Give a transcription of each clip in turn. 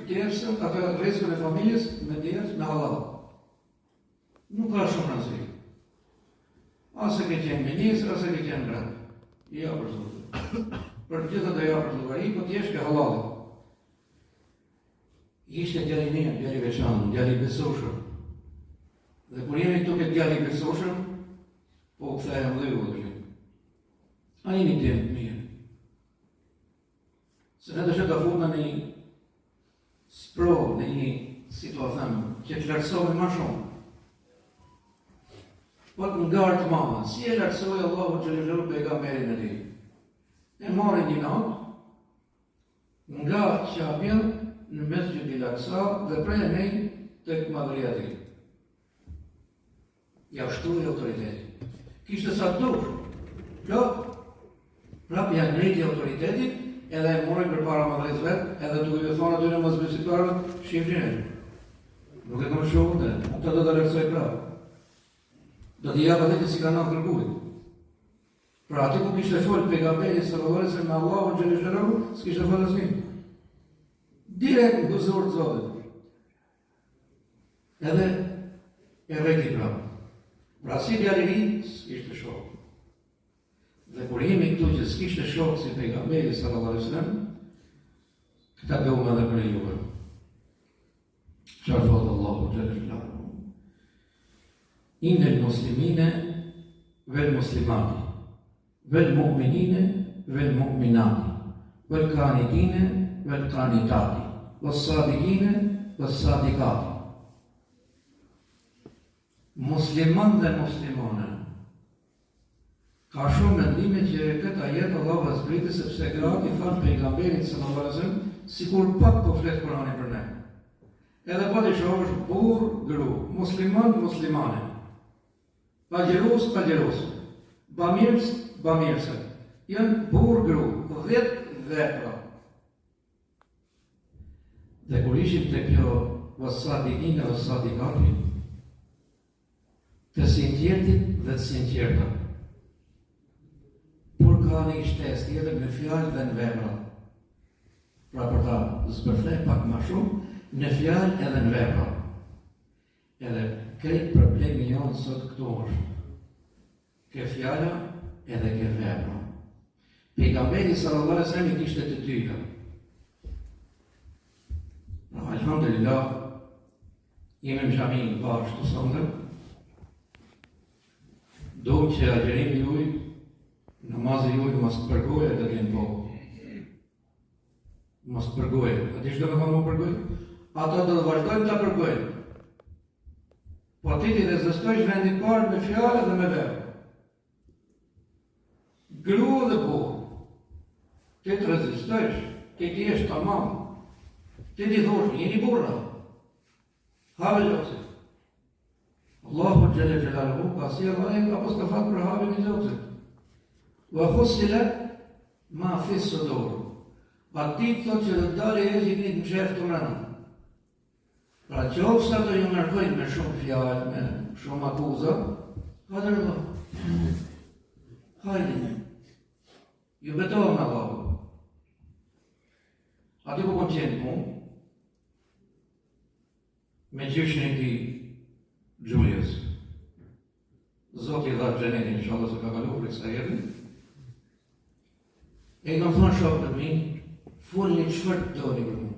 tjerësën, atë rrezikun e familjes me tjerës, me halal. Nuk ka shumë rëndësi. Ase ke qenë ministër, ase ke qenë gratë. Ja për zotë. Për gjithë të ja për llogari, po t'jesh ke halal. Ishte djali mirë, djali veçantë, djali besueshëm. Dhe kur jemi këtu ke djali besueshëm, po u kthehem dhe ju. A jeni tim mirë. Se ne dëshë të fundë në një sprovë, në një situacion që të lartësohemi më shumë. Po të ngarë të madhe, si e lartësoi Allahu xhallahu pejgamberin e tij. E marrë një natë nga qapja në Mesxhid al-Aqsa dhe prej e nej tek madhëria e tij. Ja shtoi autoriteti. Kishte sa dush. Prap ja ngriti autoritetit, edhe e morën përpara madhërisë vet, edhe duke i thonë atyre mosbesimtarëve, shifrin. Nuk e kam shohur dhe ata do ta lartësoj prapë. Do t'i jap atë si kanë kërkuar. Pra aty ku kishte folë pejgamberi sallallahu alaihi wasallam me Allahun xhallahu, s'kishte folë asnjë. Direkt në huzur të Zotit. Edhe e rreti prapë. Pra si djali s'kishte shok. Dhe kur jemi këtu që s'kishte shok si pejgamberi sallallahu alaihi wasallam, këta bëhum edhe për juve. Çfarë thotë Allahu xhallahu? Inel muslimine vel muslimati, vel mu'minine vel mu'minati, vel kanitine vel kanitati, vel sadikine vel sadikati. Musliman dhe muslimane. Ka shumë mendime që këtë ajet Allah vazbriti sepse grati thanë pejgamberit sallallahu alaihi wasallam sikur pak po flet Kurani për ne. Edhe po të shohësh burr, gru, musliman, muslimane. Pagjerus, bamirës, bamirëse. Janë burr, gru, 10 vepra. Dhe kur ishim të kjo vasadikin e vasadikati, të sinqertit dhe të sinqerta. Por ka një shtesë tjetër në fjalë dhe në vepra. Pra për ta zbërthej pak më shumë, në fjalë edhe në vepra. Edhe krejt problemi jonë sot këtu është. Ke fjala edhe ke vepra. Pejgamberi sallallahu alaihi wasallam kishte të dyja. Alhamdulillah, jemi në xhamin bashkë të sondër. Do që agjerimi juj, namazë juj mos të përgojë edhe kënë po. Mos të përgojë. A ti shdo me ka më përgojë? Ata do të vazhdojnë të përgojnë. Po ti ti rezistojsh vendit parë me fjallë dhe me vepër. Gru dhe burë. Ti të rezistojsh, ti ti eshtë tamam. Ti ti thosh, jeni burra. Have gjokësit. Allahu xhelle xhelaluhu ka si Allah ka pas ka fat për habin e gjokësit. Wa khusila ma fi sudur. Pa ti thot që të dalë e zikrit në qefë të rënë. Pra qofës ato ju nërkojnë me shumë fjallë, me shumë akuza, ka të rëdojnë. Hajdi. Ju betohë me Allahu. Ati ku kom qenë mu, me gjyshën e ti Gjulius. Zoti dha xhenetin, inshallah se ka kalu për kësa jetin. E kam thonë shokë të mi, folni çfarë të doni për mu.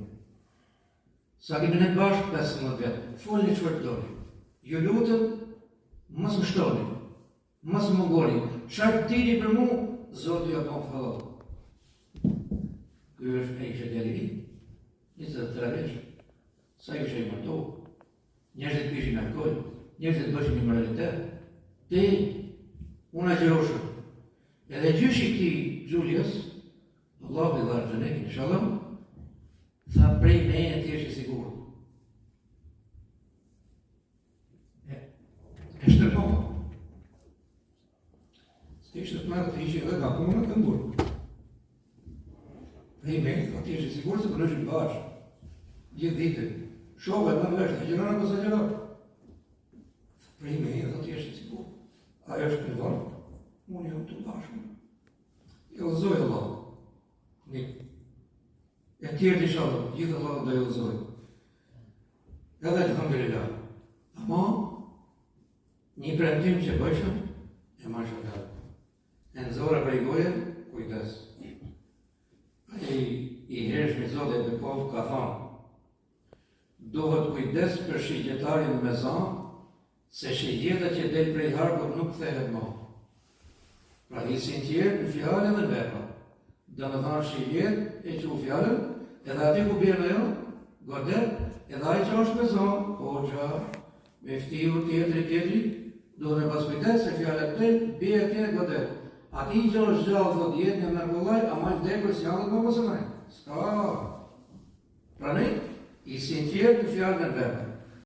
Sa kemi ne bashkë 15 vjetë, folni çfarë të doni. Ju lutëm, mos më shtoni, mos më mungoni. Çfarë dini për mu, Zoti ja ka fallat. Ky është ai që djali i 23 vjeç. Sa ju shej martu. Njerëzit pishin alkool, njerëzit bëshin immoralitet. Ti, unë agjeroshëm. Edhe gjyshi këti Gjulius, Allah i dha xhenetin, inshallah, tha prej meje ti është i sigurt. E shtërpon. S'ti ishte të marrë të ishi edhe nga punë të mburë. Prej meje, ti është i sigurt se përnëshim bashkë. Gjithë ditën. Shove, më në veshtë, gjërona për së gjërona. Prej meje, ti është i sigurt. Ajo është në varë, unë jam të bashkë. Jo zojë Allah. E tjerë inshallah, gjithë Allah do ju udhëzoj. Edhe alhamdulillah. Ama një premtim që bëshëm, e mashallah. E në zora prej goje, kujdes. I hershmi Zotë e Bekov ka thamë, dohet kujdes për shigjetarin me zanë, se shigjeta që del prej harkut nuk kthehet më. Pra i sinqert në fjalën dhe në vepra. Do të thonë shigjet e që u fjallën, edhe ati ku bjerë në jo, godet, edhe ai që është me zonë, hoxha, me ftiu tjetri, do me pas kujdes se fjallët të bjerë tjetë godet. Ati që është gjallë, thot jetë një mërkullaj, a ma vdekur s'jallët më mësëmaj. Ska. Pra ne, i sinqert në fjallën dhe vepra.